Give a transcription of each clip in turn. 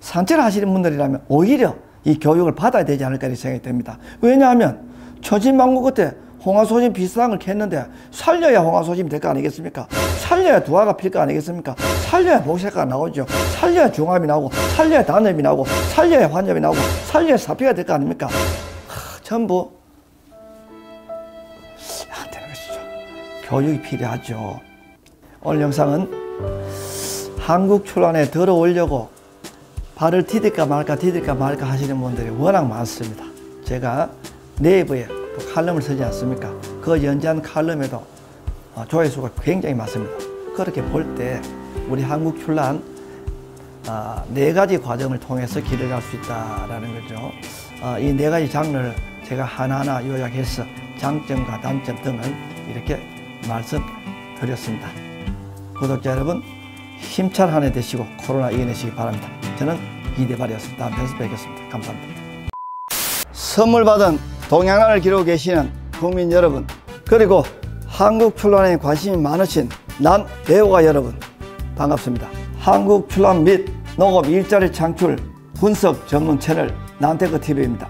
산책을 하시는 분들이라면 오히려 이 교육을 받아야 되지 않을까 이렇게 생각이 듭니다. 왜냐하면 천신만고 끝에 홍화소심 비슷한 걸 캤는데 살려야 홍화소심이 될 거 아니겠습니까? 살려야 두화가 필 거 아니겠습니까? 살려야 복색가 나오죠. 살려야 중압이 나오고, 살려야 단엽이 나오고, 살려야 환엽이 나오고, 살려야 사피가 될 거 아닙니까? 전부 안 되는 것이죠. 교육이 필요하죠. 오늘 영상은 한국 출판에 들어오려고 발을 디딜까 말까 하시는 분들이 워낙 많습니다. 제가 네이버에 또 칼럼을 쓰지 않습니까? 그 연재한 칼럼에도 조회수가 굉장히 많습니다. 그렇게 볼 때 우리 한국 출판 4가지 과정을 통해서 길을 갈 수 있다라는 거죠. 이 4가지 장르를 제가 하나하나 요약해서 장점과 단점 등을 이렇게 말씀드렸습니다. 구독자 여러분, 힘찬 한 해 되시고 코로나 이겨내시기 바랍니다. 저는 이대발이었습니다. 다음 편에서 뵙겠습니다. 감사합니다. 선물 받은 동양안을 기르고 계시는 국민 여러분, 그리고 한국 출판에 관심이 많으신 난 배우가 여러분, 반갑습니다. 한국 출판 및 농업 일자리 창출 분석 전문 채널 난테크TV입니다.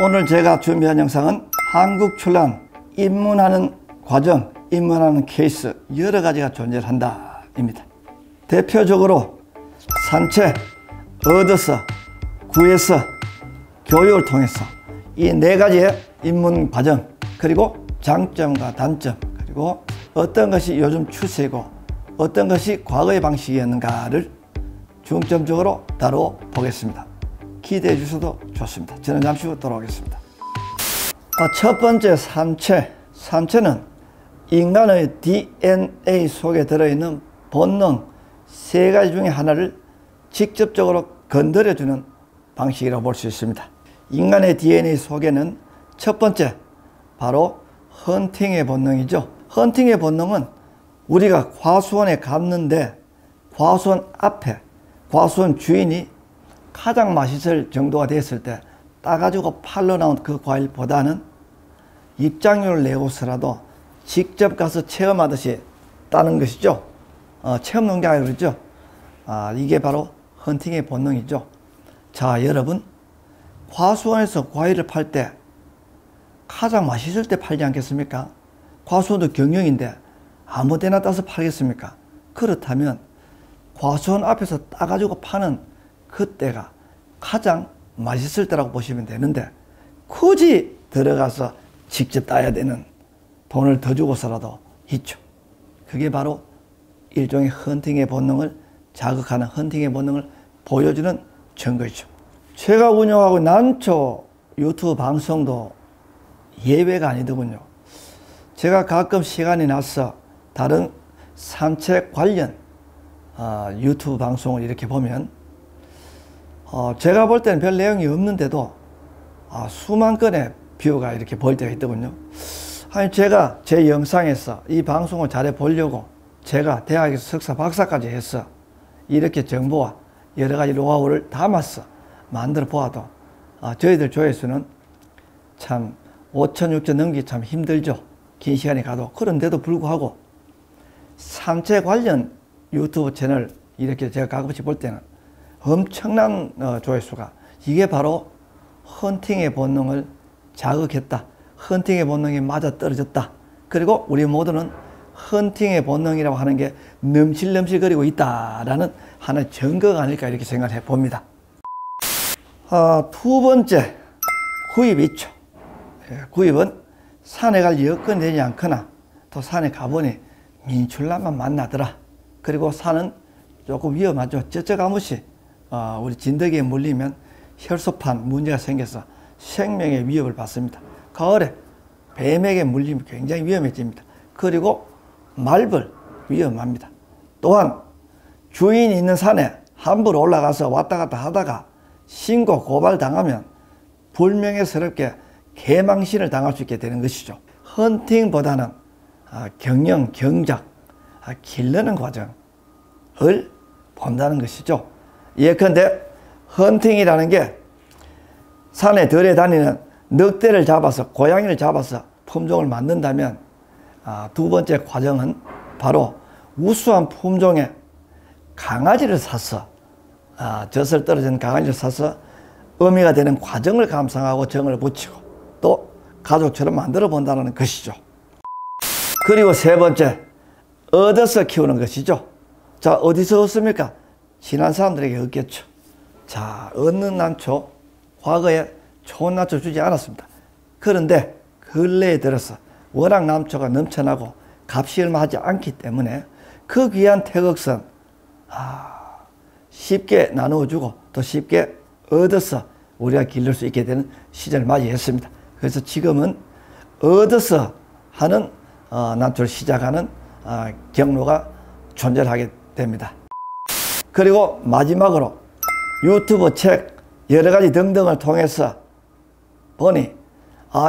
오늘 제가 준비한 영상은 한국 출판 입문하는 과정, 입문하는 케이스 여러 가지가 존재한다 입니다. 대표적으로 산채, 얻어서, 구해서, 교육을 통해서 이 4가지의 입문 과정, 그리고 장점과 단점, 그리고 어떤 것이 요즘 추세고 어떤 것이 과거의 방식이었는가를 중점적으로 다루어 보겠습니다. 기대해 주셔도 좋습니다. 저는 잠시 후 돌아오겠습니다. 첫 번째, 산채. 산채는 인간의 DNA 속에 들어있는 본능 3가지 중에 하나를 직접적으로 건드려주는 방식이라고 볼 수 있습니다. 인간의 DNA 속에는 첫 번째, 바로 헌팅의 본능이죠. 헌팅의 본능은 우리가 과수원에 갔는데 과수원 앞에 과수원 주인이 가장 맛있을 정도가 됐을 때 따가지고 팔러 나온 그 과일보다는 입장료를 내고서라도 직접 가서 체험하듯이 따는 것이죠. 체험 농장이라고 그러죠. 이게 바로 헌팅의 본능이죠. 자, 여러분, 과수원에서 과일을 팔 때 가장 맛있을 때 팔지 않겠습니까? 과수원도 경영인데 아무 데나 따서 팔겠습니까? 그렇다면 과수원 앞에서 따가지고 파는 그때가 가장 맛있을 때라고 보시면 되는데, 굳이 들어가서 직접 따야 되는 돈을 더 주고서라도 있죠. 그게 바로 일종의 헌팅의 본능을 자극하는, 헌팅의 본능을 보여주는 증거이죠. 제가 운영하고 난초 유튜브 방송도 예외가 아니더군요. 제가 가끔 시간이 나서 다른 산책 관련 유튜브 방송을 이렇게 보면 제가 볼 때는 별 내용이 없는데도 수만 건의 뷰가 이렇게 보일 때가 있더군요. 아니, 제가 제 영상에서 이 방송을 잘해 보려고 제가 대학에서 석사 박사까지 해서 이렇게 정보와 여러 가지 노하우를 담아서 만들어 보아도 저희들 조회수는 참 5천, 6천 넘기기 참 힘들죠. 긴 시간이 가도. 그런데도 불구하고 산채 관련 유튜브 채널 이렇게 제가 가끔씩 볼 때는 엄청난 조회수가, 이게 바로 헌팅의 본능을 자극했다. 헌팅의 본능이 맞아떨어졌다. 그리고 우리 모두는 헌팅의 본능이라고 하는 게 넘실넘실거리고 있다라는 하나의 증거가 아닐까 이렇게 생각해 봅니다. 두 번째, 구입이 있죠. 구입은 산에 갈 여건이 되지 않거나 또 산에 가보니 민출란만 만나더라. 그리고 산은 조금 위험하죠. 쩌쩌가무시 우리 진드기에 물리면 혈소판 문제가 생겨서 생명의 위협을 받습니다. 가을에 뱀에게 물리면 굉장히 위험해집니다. 그리고 말벌 위험합니다. 또한 주인이 있는 산에 함부로 올라가서 왔다 갔다 하다가 신고 고발 당하면 불명예스럽게 개망신을 당할 수 있게 되는 것이죠. 헌팅보다는 경영, 경작, 기르는 과정을 본다는 것이죠. 예컨대 헌팅이라는 게 산에 들에 다니는 늑대를 잡아서, 고양이를 잡아서 품종을 만든다면 두 번째 과정은 바로 우수한 품종의 강아지를 사서 젖을 떨어진 강아지를 사서 어미가 되는 과정을 감상하고 정을 붙이고 또 가족처럼 만들어 본다는 것이죠. 그리고 세 번째, 얻어서 키우는 것이죠. 자, 어디서 얻습니까? 친한 사람들에게 얻겠죠. 자, 얻는 난초, 과거에 좋은 난초 주지 않았습니다. 그런데 근래에 들어서 워낙 난초가 넘쳐나고 값이 얼마 하지 않기 때문에 그 귀한 태극선 쉽게 나누어주고 또 쉽게 얻어서 우리가 기를 수 있게 되는 시절을 맞이했습니다. 그래서 지금은 얻어서 하는 난초를 시작하는 경로가 존재하게 됩니다. 그리고 마지막으로 유튜브, 책, 여러 가지 등등을 통해서 보니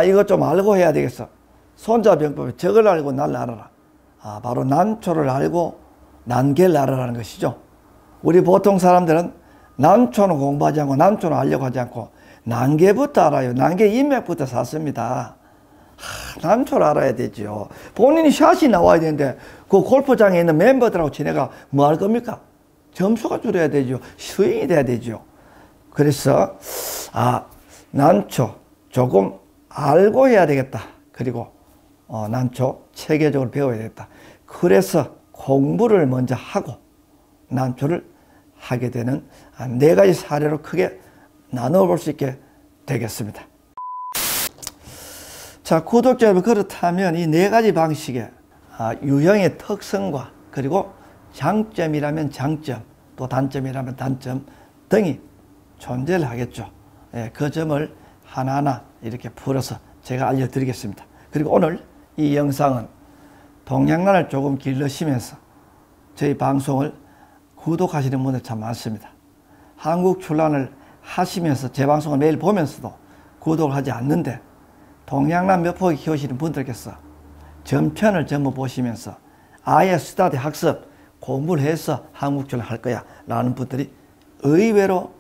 이거 좀 알고 해야 되겠어. 손자병법에 저걸 알고 날 알아라. 바로 난초를 알고 난개를 알아라는 것이죠. 우리 보통 사람들은 난초는 공부하지 않고 난초는 알려고 하지 않고 난개부터 알아요. 난개 인맥부터 샀습니다. 난초를 알아야 되죠. 본인이 샷이 나와야 되는데 그 골프장에 있는 멤버들하고 지내가 뭐 할 겁니까? 점수가 줄어야 되죠. 스윙이 돼야 되죠. 그래서 난초 조금 알고 해야 되겠다. 그리고 난초 체계적으로 배워야 되겠다. 그래서 공부를 먼저 하고 난초를 하게 되는 네 가지 사례로 크게 나누어 볼 수 있게 되겠습니다. 자, 구독자 여러분, 그렇다면 이 네 가지 방식의 유형의 특성과 그리고 장점이라면 장점, 또 단점이라면 단점 등이 존재를 하겠죠. 그 점을 하나하나 이렇게 풀어서 제가 알려드리겠습니다. 그리고 오늘 이 영상은 동양란을 조금 길러시면서 저희 방송을 구독하시는 분들 참 많습니다. 한국 출란을 하시면서 제 방송을 매일 보면서도 구독을 하지 않는데 동양란 몇 포기 키우시는 분들께서 전편을 전부 보시면서 아예 스타디 학습 공부를 해서 한국 출란 할 거야 라는 분들이 의외로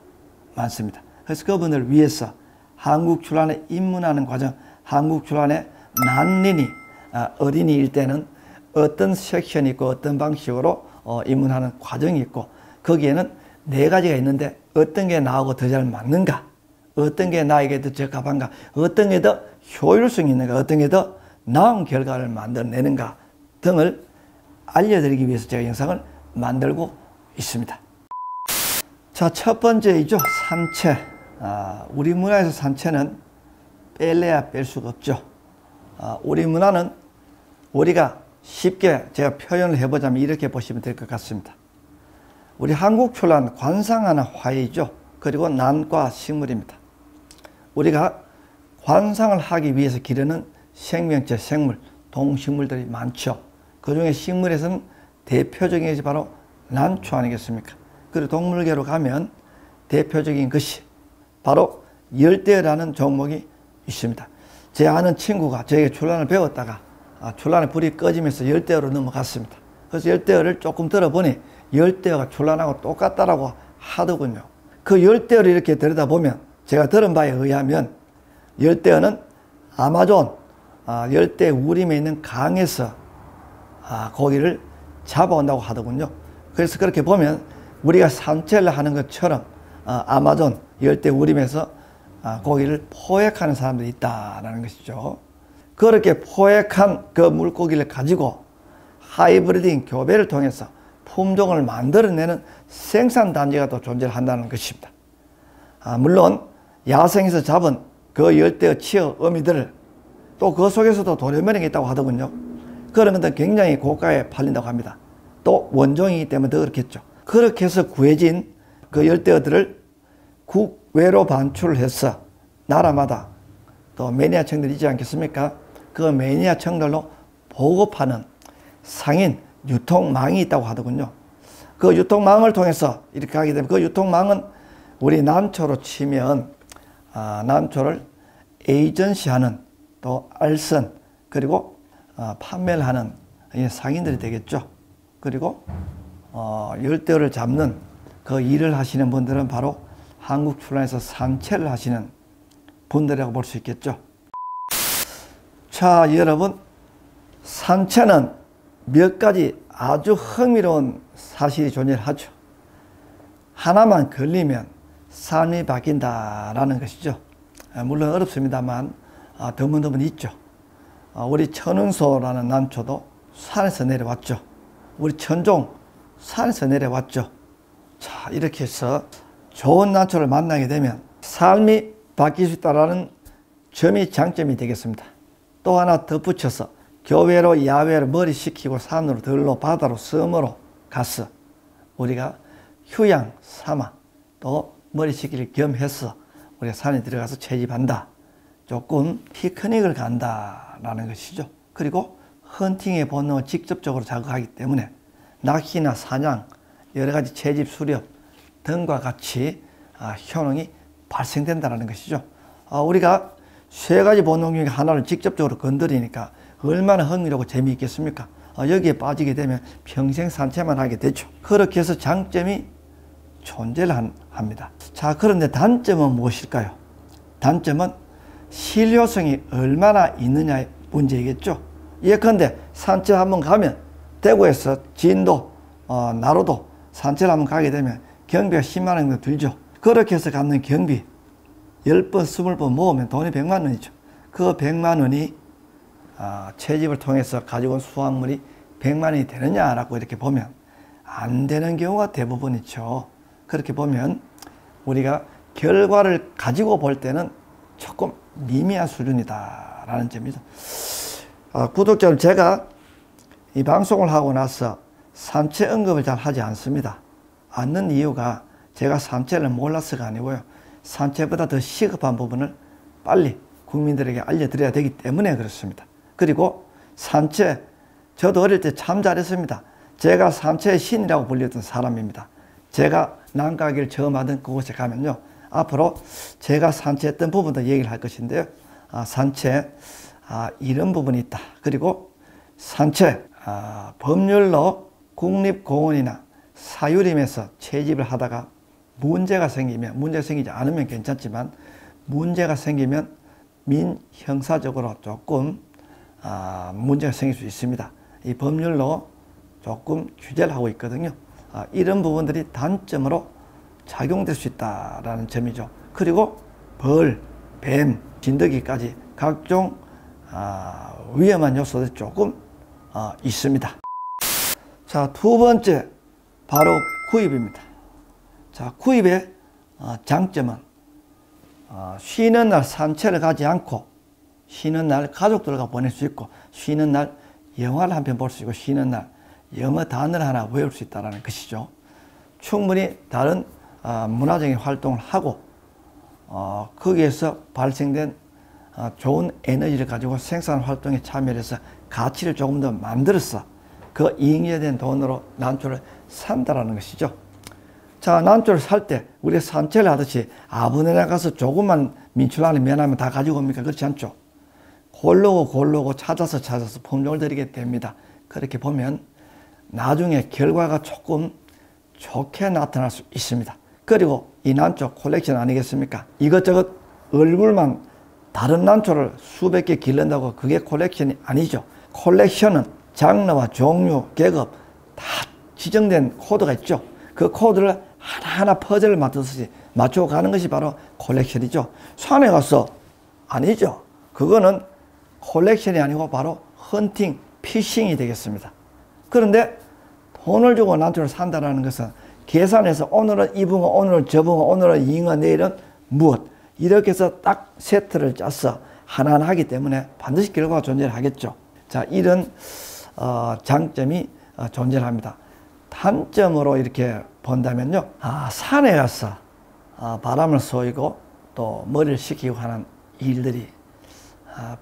많습니다. 그래서 그분을 위해서 한국 출란에 입문하는 과정, 한국 출란의 난린이 어린이일 때는 어떤 섹션이 있고 어떤 방식으로 입문하는 과정이 있고 거기에는 네 가지가 있는데 어떤 게 나하고 더 잘 맞는가, 어떤 게 나에게 더 적합한가, 어떤 게 더 효율성이 있는가, 어떤 게 더 나은 결과를 만들어내는가 등을 알려드리기 위해서 제가 영상을 만들고 있습니다. 자, 첫 번째이죠. 산채. 우리 문화에서 산채는 뺄래야 뺄 수가 없죠. 우리 문화는 우리가 쉽게 제가 표현을 해보자면 이렇게 보시면 될 것 같습니다. 우리 한국 출란 관상하는 화이죠. 그리고 난과 식물입니다. 우리가 관상을 하기 위해서 기르는 생명체, 생물, 동식물들이 많죠. 그 중에 식물에서는 대표적인 것이 바로 난초 아니겠습니까? 그리고 동물계로 가면 대표적인 것이 바로 열대어라는 종목이 있습니다. 제 아는 친구가 저에게 출란을 배웠다가 출란의 불이 꺼지면서 열대어로 넘어갔습니다. 그래서 열대어를 조금 들어보니 열대어가 출란하고 똑같다라고 하더군요. 그 열대어를 이렇게 들여다보면 제가 들은 바에 의하면 열대어는 아마존 열대 우림에 있는 강에서 고기를 잡아온다고 하더군요. 그래서 그렇게 보면 우리가 산채를 하는 것처럼 아마존 열대 우림에서 고기를 포획하는 사람들이 있다라는 것이죠. 그렇게 포획한 그 물고기를 가지고 하이브리딩 교배를 통해서 품종을 만들어내는 생산단지가 또 존재한다는 것입니다. 물론 야생에서 잡은 그 열대어 치어 어미들을 또 그 속에서도 도려면이 있다고 하더군요. 그러면 굉장히 고가에 팔린다고 합니다. 또 원종이기 때문에 더 그렇겠죠. 그렇게 해서 구해진 그 열대어들을 국외로 반출을 해서 나라마다 또 매니아청들 있지 않겠습니까? 그 매니아청들로 보급하는 상인 유통망이 있다고 하더군요. 그 유통망을 통해서 이렇게 하게 되면 그 유통망은 우리 난초로 치면 난초를 에이전시하는 또 알선 그리고 판매를 하는 상인들이 되겠죠. 그리고 열대어를 잡는 그 일을 하시는 분들은 바로 한국 출란에서 산채를 하시는 분들이라고 볼 수 있겠죠. 자, 여러분, 산채는 몇 가지 아주 흥미로운 사실이 존재하죠. 하나만 걸리면 삶이 바뀐다라는 것이죠. 물론 어렵습니다만 드문드문 있죠. 우리 천운소라는 난초도 산에서 내려왔죠. 우리 천종 산에서 내려왔죠. 자, 이렇게 해서 좋은 난초를 만나게 되면 삶이 바뀔 수 있다는 점이 장점이 되겠습니다. 또 하나 덧붙여서 교외로 야외로 머리 식히고 산으로 들로 바다로 섬으로 가서 우리가 휴양 삼아 또 머리 식힐 겸해서 우리가 산에 들어가서 채집한다. 조금 피크닉을 간다라는 것이죠. 그리고 헌팅의 본능을 직접적으로 자극하기 때문에 낚시나 사냥, 여러 가지 채집, 수렵 등과 같이 효능이 발생된다는 것이죠. 우리가 세 가지 본능 중에 하나를 직접적으로 건드리니까 얼마나 흥미롭고 재미있겠습니까? 여기에 빠지게 되면 평생 산책만 하게 되죠. 그렇게 해서 장점이 존재를 합니다. 자, 그런데 단점은 무엇일까요? 단점은 실효성이 얼마나 있느냐의 문제이겠죠. 예컨대 산책 한번 가면 대구에서 진도, 나로도 산책을 한번 가게 되면 경비가 10만 원 정도 들죠. 그렇게 해서 갖는 경비 10번, 20번 모으면 돈이 100만 원이죠. 그 100만 원이 채집을 통해서 가지고 온 수확물이 100만 원이 되느냐라고 이렇게 보면 안 되는 경우가 대부분이죠. 그렇게 보면 우리가 결과를 가지고 볼 때는 조금 미미한 수준이다라는 점이죠. 구독자 여러분, 제가 이 방송을 하고 나서 산책 언급을 잘 하지 않습니다. 않는 이유가 제가 산책을 몰라서가 아니고요. 산책보다 더 시급한 부분을 빨리 국민들에게 알려드려야 되기 때문에 그렇습니다. 그리고 산책, 저도 어릴 때 참 잘했습니다. 제가 산책의 신이라고 불렸던 사람입니다. 제가 난가기를 처음 하던 그곳에 가면요. 앞으로 제가 산책했던 부분도 얘기를 할 것인데요. 산책, 이런 부분이 있다. 그리고 산책, 법률로 국립공원이나 사유림에서 채집을 하다가 문제가 생기지 않으면 괜찮지만 문제가 생기면 민형사적으로 조금 문제가 생길 수 있습니다. 이 법률로 조금 규제를 하고 있거든요. 이런 부분들이 단점으로 작용될 수 있다는 점이죠. 그리고 벌, 뱀, 진드기까지 각종 위험한 요소들이 조금 있습니다. 자, 두 번째 바로 구입입니다. 자, 구입의 장점은 쉬는 날 산책을 가지 않고 쉬는 날 가족들과 보낼 수 있고 쉬는 날 영화를 한 편 볼 수 있고 쉬는 날 영어 단어를 하나 외울 수 있다는 것이죠. 충분히 다른 문화적인 활동을 하고 거기에서 발생된 좋은 에너지를 가지고 생산 활동에 참여해서 가치를 조금 더 만들어서 그 이익에 대한 돈으로 난초를 산다라는 것이죠. 자, 난초를 살 때 우리가 산책을 하듯이 아무데나 가서 조금만 민출하는 면하면 다 가지고 옵니까? 그렇지 않죠. 고르고 찾아서 품종을 들이게 됩니다. 그렇게 보면 나중에 결과가 조금 좋게 나타날 수 있습니다. 그리고 이 난초 콜렉션 아니겠습니까? 이것저것 얼굴만 다른 난초를 수백 개 기른다고 그게 콜렉션이 아니죠. 콜렉션은 장르와 종류, 계급 다 지정된 코드가 있죠. 그 코드를 하나하나 퍼즐을 맞추듯이 맞추고 가는 것이 바로 콜렉션이죠. 산에 가서 아니죠. 그거는 콜렉션이 아니고 바로 헌팅, 피싱이 되겠습니다. 그런데 돈을 주고 난초를 산다는 것은 계산해서 오늘은 이 붕어, 오늘은 저 붕어, 오늘은 잉어, 내일은 무엇 이렇게 해서 딱 세트를 짜서 하나하나 하기 때문에 반드시 결과가 존재를 하겠죠. 자, 이런 장점이 존재를 합니다. 단점으로 이렇게 본다면요. 산에 가서 바람을 쏘이고 또 머리를 식히고 하는 일들이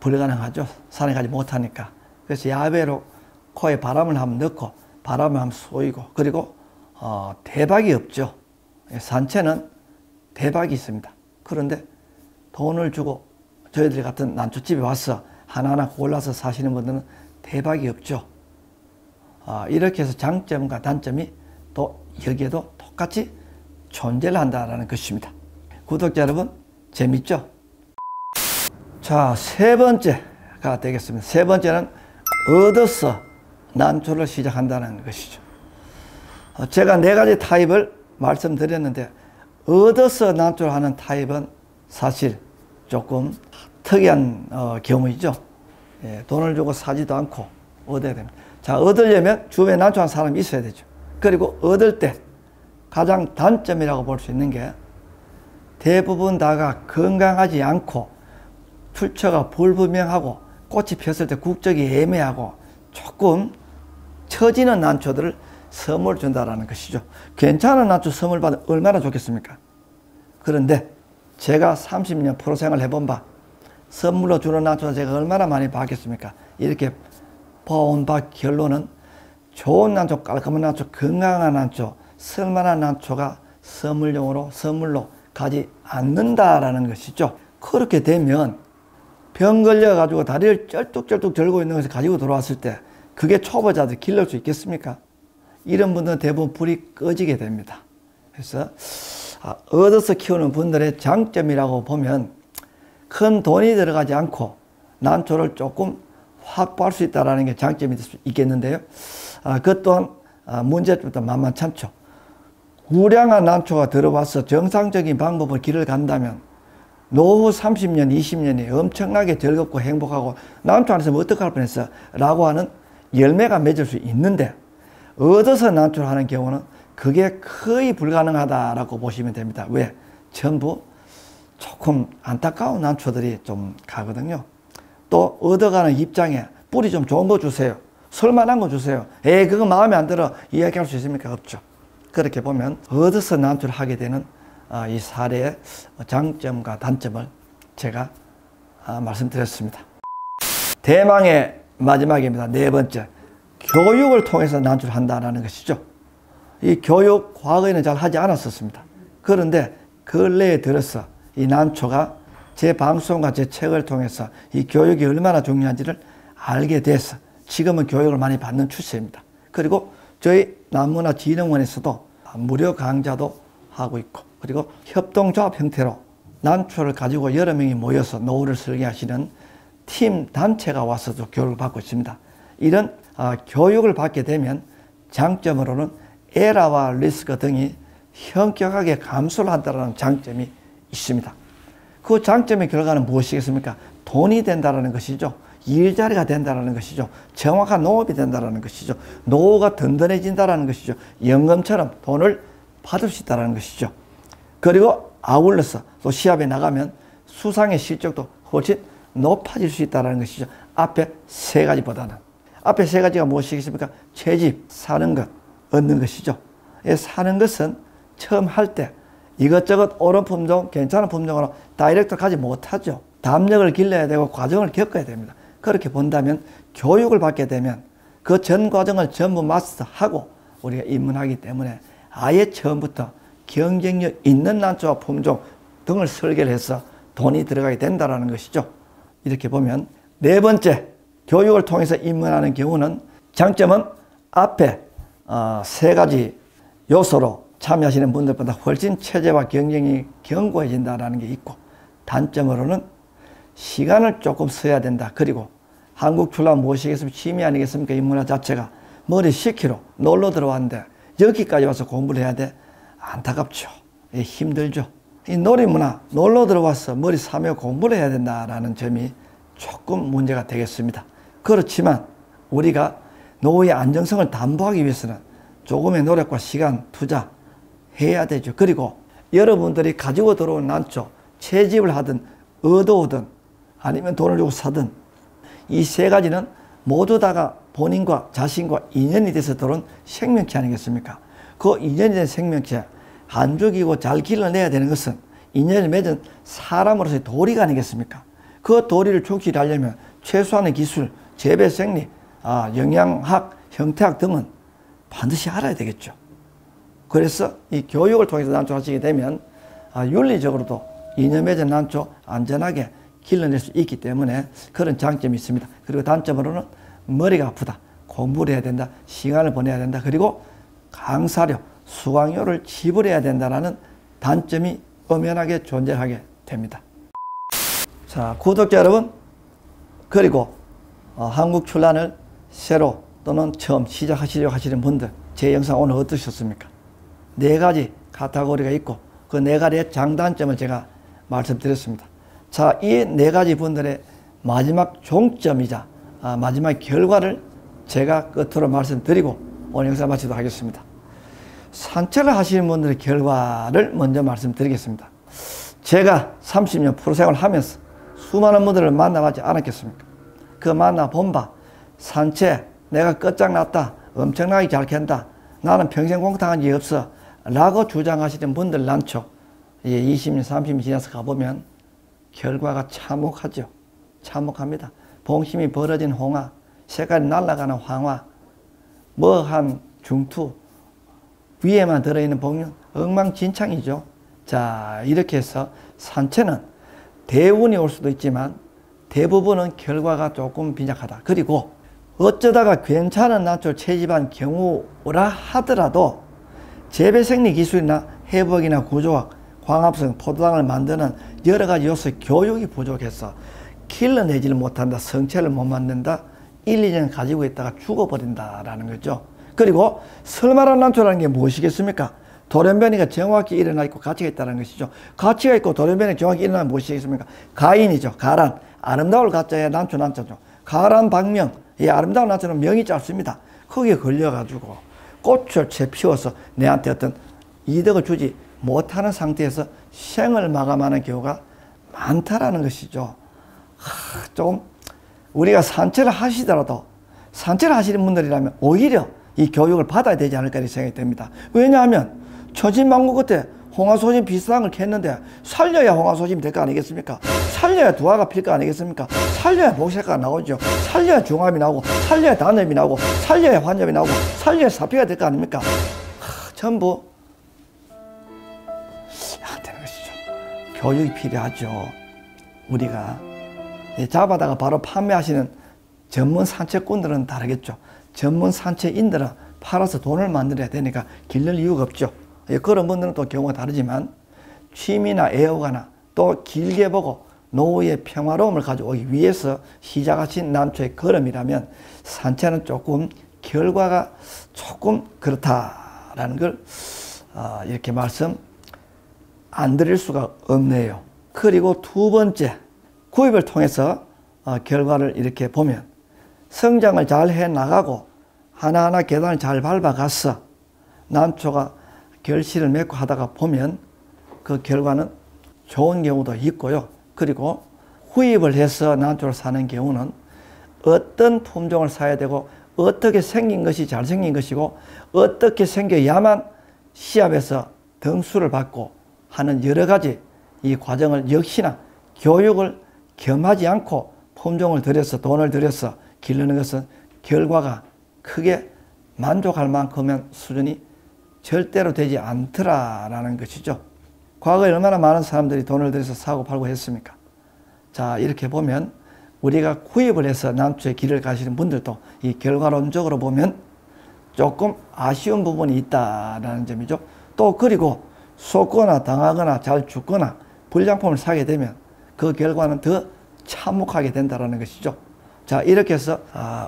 불가능하죠. 산에 가지 못하니까. 그래서 야외로 코에 바람을 한번 넣고 바람을 한번 쏘이고 그리고 대박이 없죠. 산채는 대박이 있습니다. 그런데 돈을 주고 저희들 같은 난초집에 와서 하나하나 골라서 사시는 분들은 대박이 없죠. 이렇게 해서 장점과 단점이 또 여기에도 똑같이 존재를 한다는 것입니다. 구독자 여러분, 재밌죠? 자, 세 번째가 되겠습니다. 세 번째는 얻어서 난초를 시작한다는 것이죠. 제가 4가지 타입을 말씀드렸는데 얻어서 난초를 하는 타입은 사실 조금 특이한 경우이죠. 예, 돈을 주고 사지도 않고 얻어야 됩니다. 자, 얻으려면 주변에 난초하는 사람이 있어야 되죠. 그리고 얻을 때 가장 단점이라고 볼 수 있는 게 대부분 다가 건강하지 않고 출처가 불분명하고 꽃이 폈을 때 국적이 애매하고 조금 처지는 난초들을 선물 준다라는 것이죠. 괜찮은 난초 선물 받으면 얼마나 좋겠습니까? 그런데 제가 30년 프로 생활 해본 바 선물로 주는 난초를 제가 얼마나 많이 받겠습니까? 이렇게 봐온 바 결론은 좋은 난초, 깔끔한 난초, 건강한 난초, 쓸만한 난초가 선물로 가지 않는다라는 것이죠. 그렇게 되면 병 걸려가지고 다리를 쩔뚝쩔뚝 들고 있는 것을 가지고 들어왔을 때 그게 초보자들 길러줄 수 있겠습니까? 이런 분들은 대부분 불이 꺼지게 됩니다. 그래서 얻어서 키우는 분들의 장점이라고 보면 큰 돈이 들어가지 않고 난초를 조금 확보할 수 있다는 게 장점이 될 수 있겠는데요. 그것 또한 문제점도 만만찮죠. 우량한 난초가 들어와서 정상적인 방법으로 길을 간다면 노후 30년, 20년이 엄청나게 즐겁고 행복하고 난초 안 했으면 어떡할 뻔했어 라고 하는 열매가 맺을 수 있는데 얻어서 난초를 하는 경우는 그게 거의 불가능하다라고 보시면 됩니다. 왜? 전부 조금 안타까운 난초들이 좀 가거든요. 또 얻어가는 입장에 뿌리 좀 좋은 거 주세요. 쓸만한 거 주세요. 그거 마음에 안 들어 이야기할 수 있습니까? 없죠. 그렇게 보면 얻어서 난초를 하게 되는 이 사례의 장점과 단점을 제가 말씀드렸습니다. 대망의 마지막입니다. 4번째. 교육을 통해서 난초를 한다는 것이죠. 이 교육 과거에는 잘 하지 않았었습니다. 그런데 근래에 들어서 이 난초가 제 방송과 제 책을 통해서 이 교육이 얼마나 중요한지를 알게 돼서 지금은 교육을 많이 받는 추세입니다. 그리고 저희 남문화진흥원에서도 무료 강좌도 하고 있고 그리고 협동조합 형태로 난초를 가지고 여러 명이 모여서 노후를 설계하시는 팀 단체가 와서도 교육을 받고 있습니다. 이런 교육을 받게 되면 장점으로는 에러와 리스크 등이 현격하게 감소를 한다는 장점이 있습니다. 그 장점의 결과는 무엇이겠습니까? 돈이 된다는 것이죠. 일자리가 된다는 것이죠. 정확한 농업이 된다는 것이죠. 노후가 든든해진다는 것이죠. 연금처럼 돈을 받을 수 있다는 것이죠. 그리고 아울러서 또 시합에 나가면 수상의 실적도 훨씬 높아질 수 있다는 것이죠. 앞에 3가지보다는. 앞에 3가지가 무엇이겠습니까? 채집, 사는 것, 얻는 것이죠. 사는 것은 처음 할 때 이것저것 옳은 품종, 괜찮은 품종으로 다이렉트 가지 못하죠. 담력을 길러야 되고 과정을 겪어야 됩니다. 그렇게 본다면 교육을 받게 되면 그 전 과정을 전부 마스터하고 우리가 입문하기 때문에 아예 처음부터 경쟁력 있는 난초와 품종 등을 설계를 해서 돈이 들어가게 된다는 것이죠. 이렇게 보면 4번째, 교육을 통해서 입문하는 경우는 장점은 앞에 3가지 요소로 참여하시는 분들보다 훨씬 체제와 경쟁이 견고해진다는 게 있고 단점으로는 시간을 조금 써야 된다. 그리고 한국 출란 무엇이겠습니까? 취미 아니겠습니까? 인문화 자체가 머리 10km 놀러 들어왔는데 여기까지 와서 공부를 해야 돼? 안타깝죠. 힘들죠. 이 놀이문화 놀러 들어와서 머리 3여 공부를 해야 된다는 점이 조금 문제가 되겠습니다. 그렇지만 우리가 노후의 안정성을 담보하기 위해서는 조금의 노력과 시간 투자해야 되죠. 그리고 여러분들이 가지고 들어온 난초 채집을 하든 얻어오든 아니면 돈을 주고 사든 이 3가지는 모두 다가 본인과 자신과 인연이 돼서 들어온 생명체 아니겠습니까? 그 인연이 된 생명체 안 죽이고 잘 길러내야 되는 것은 인연을 맺은 사람으로서의 도리가 아니겠습니까? 그 도리를 충실하려면 최소한의 기술, 재배 생리, 영양학, 형태학 등은 반드시 알아야 되겠죠. 그래서 이 교육을 통해서 난초하시게 되면 윤리적으로도 인연 맺은 난초 안전하게 길러낼 수 있기 때문에 그런 장점이 있습니다. 그리고 단점으로는 머리가 아프다. 공부를 해야 된다. 시간을 보내야 된다. 그리고 강사료, 수강료를 지불해야 된다는 단점이 엄연하게 존재하게 됩니다. 자, 구독자 여러분, 그리고 한국 출란을 새로 또는 처음 시작하시려고 하시는 분들, 제 영상 오늘 어떠셨습니까? 4가지 카테고리가 있고 그 4가지의 장단점을 제가 말씀드렸습니다. 자, 이 4가지 분들의 마지막 종점이자 마지막 결과를 제가 끝으로 말씀드리고 오늘 영상 마치도록 하겠습니다. 산책을 하시는 분들의 결과를 먼저 말씀드리겠습니다. 제가 30년 프로생활을 하면서 수많은 분들을 만나보지 않았겠습니까? 그 만나본 바 산책 내가 끝장났다, 엄청나게 잘 캔다, 나는 평생 공탁한 적이 없어 라고 주장하시는 분들 많죠. 20년 30년 지나서 가보면 결과가 참혹하죠. 참혹합니다. 봉심이 벌어진 홍화, 색깔이 날아가는 황화, 뭐한 중투, 위에만 들어있는 복륜, 엉망진창이죠. 자, 이렇게 해서 산채는 대운이 올 수도 있지만 대부분은 결과가 조금 빈약하다. 그리고 어쩌다가 괜찮은 난초를 채집한 경우라 하더라도 재배생리 기술이나 회복이나 구조학, 광합성, 포도당을 만드는 여러 가지 요소 교육이 부족해서 길러내지를 못한다, 성체를 못 만든다, 1, 2년 가지고 있다가 죽어버린다라는 거죠. 그리고 설마란 난초라는 게 무엇이겠습니까? 돌연변이가 정확히 일어나 있고 가치가 있다는 것이죠. 가치가 있고 돌연변이가 정확히 일어나면 무엇이겠습니까? 가인이죠. 가란. 아름다울 가짜의 난초 난초죠. 가란 박명. 이 아름다운 난초는 명이 짧습니다. 거기에 걸려가지고 꽃을 채 피워서 내한테 어떤 이득을 주지 못하는 상태에서 생을 마감하는 경우가 많다라는 것이죠. 좀 우리가 산책을 하시더라도 산책을 하시는 분들이라면 오히려 이 교육을 받아야 되지 않을까 이렇게 생각이 됩니다. 왜냐하면 천신만고 끝에 홍화소심 비슷한 걸 캤는데 살려야 홍화소심이 될 거 아니겠습니까? 살려야 두화가 필 거 아니겠습니까? 살려야 복색가 나오죠. 살려야 중합이 나오고, 살려야 단엽이 나오고, 살려야 환엽이 나오고, 살려야 사피가 될 거 아닙니까? 전부 안 되는 것이죠. 교육이 필요하죠. 우리가 잡아다가 바로 판매하시는 전문 산책꾼들은 다르겠죠. 전문 산책인들은 팔아서 돈을 만들어야 되니까 길를 이유가 없죠. 그런 분들은 또 경우가 다르지만 취미나 애호가나 또 길게 보고 노후의 평화로움을 가져오기 위해서 시작하신 난초의 걸음이라면 산책은 조금 결과가 조금 그렇다라는 걸 이렇게 말씀 안 드릴 수가 없네요. 그리고 두 번째, 구입을 통해서 결과를 이렇게 보면 성장을 잘 해나가고 하나하나 계단을 잘 밟아가서 난초가 결실을 맺고 하다가 보면 그 결과는 좋은 경우도 있고요. 그리고 후입을 해서 난초를 사는 경우는 어떤 품종을 사야 되고 어떻게 생긴 것이 잘생긴 것이고 어떻게 생겨야만 시합에서 등수를 받고 하는 여러 가지 이 과정을 역시나 교육을 겸하지 않고 품종을 들여서 돈을 들여서 기르는 것은 결과가 크게 만족할 만큼의 수준이 절대로 되지 않더라라는 것이죠. 과거에 얼마나 많은 사람들이 돈을 들여서 사고 팔고 했습니까? 자, 이렇게 보면 우리가 구입을 해서 난초의 길을 가시는 분들도 이 결과론적으로 보면 조금 아쉬운 부분이 있다라는 점이죠. 또 그리고 속거나 당하거나 잘 죽거나 불량품을 사게 되면 그 결과는 더 참혹하게 된다는 것이죠. 자, 이렇게 해서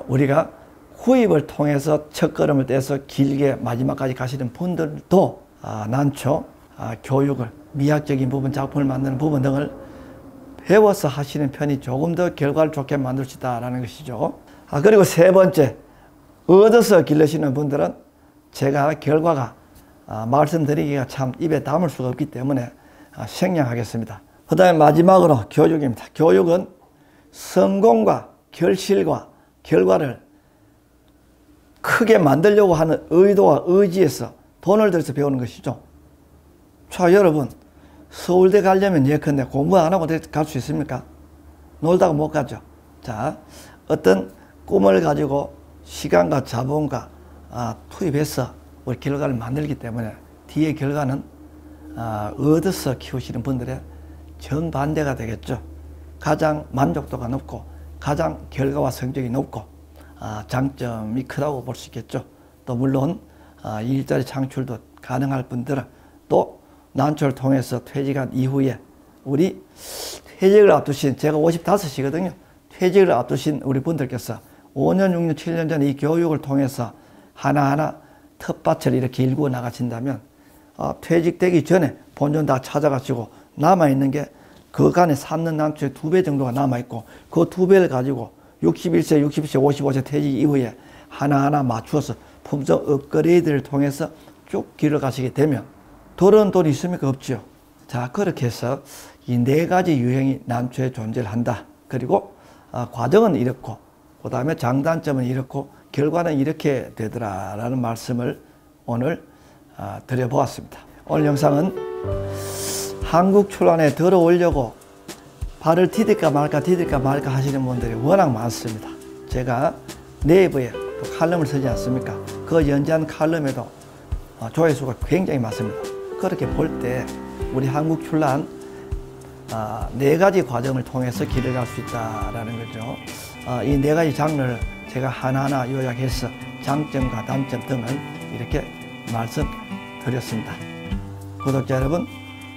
우리가 구입을 통해서 첫걸음을 떼서 길게 마지막까지 가시는 분들도 난초 교육을 미학적인 부분, 작품을 만드는 부분 등을 배워서 하시는 편이 조금 더 결과를 좋게 만들 수 있다는 것이죠. 그리고 세 번째, 얻어서 기르시는 분들은 제가 결과가 말씀드리기가 참 입에 담을 수가 없기 때문에 생략하겠습니다. 그 다음에 마지막으로 교육입니다. 교육은 성공과 결실과 결과를 크게 만들려고 하는 의도와 의지에서 돈을 들여서 배우는 것이죠. 자, 여러분, 서울대 가려면 예컨대 공부 안 하고 갈 수 있습니까? 놀다가 못 가죠. 자, 어떤 꿈을 가지고 시간과 자본과 투입해서 우리 결과를 만들기 때문에 뒤의 결과는 얻어서 키우시는 분들의 정반대가 되겠죠. 가장 만족도가 높고 가장 결과와 성적이 높고 장점이 크다고 볼 수 있겠죠. 또 물론 일자리 창출도 가능할 분들은 또 난초를 통해서 퇴직한 이후에 우리 퇴직을 앞두신, 제가 55이거든요. 퇴직을 앞두신 우리 분들께서 5년, 6년, 7년 전에 이 교육을 통해서 하나하나 텃밭을 이렇게 일구어 나가신다면 퇴직되기 전에 본전 다 찾아가시고 남아있는 게 그간에 쌓는 남초의 2배 정도가 남아있고 그 2배를 가지고 61세, 60세, 55세 퇴직 이후에 하나하나 맞추어서 품종 업그레이드를 통해서 쭉 길을 가시게 되면 더러운 돈이 있습니까? 없죠. 자, 그렇게 해서 이 4가지 유형이 남초에 존재를 한다. 그리고 과정은 이렇고 그 다음에 장단점은 이렇고 결과는 이렇게 되더라라는 말씀을 오늘 드려보았습니다. 오늘 영상은 한국 출란에 들어오려고 발을 디딜까 말까 하시는 분들이 워낙 많습니다. 제가 네이버에 또 칼럼을 쓰지 않습니까? 그 연재한 칼럼에도 조회수가 굉장히 많습니다. 그렇게 볼 때 우리 한국 출란 4가지 과정을 통해서 길을 갈 수 있다라는 거죠. 이 4가지 장르를 제가 하나하나 요약해서 장점과 단점 등을 이렇게 말씀드렸습니다. 구독자 여러분,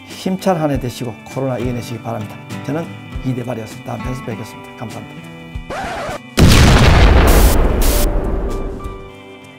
힘찬 한 해 되시고 코로나 이겨내시기 바랍니다. 저는 이대발이었습니다. 다음 편에서 뵙겠습니다. 감사합니다.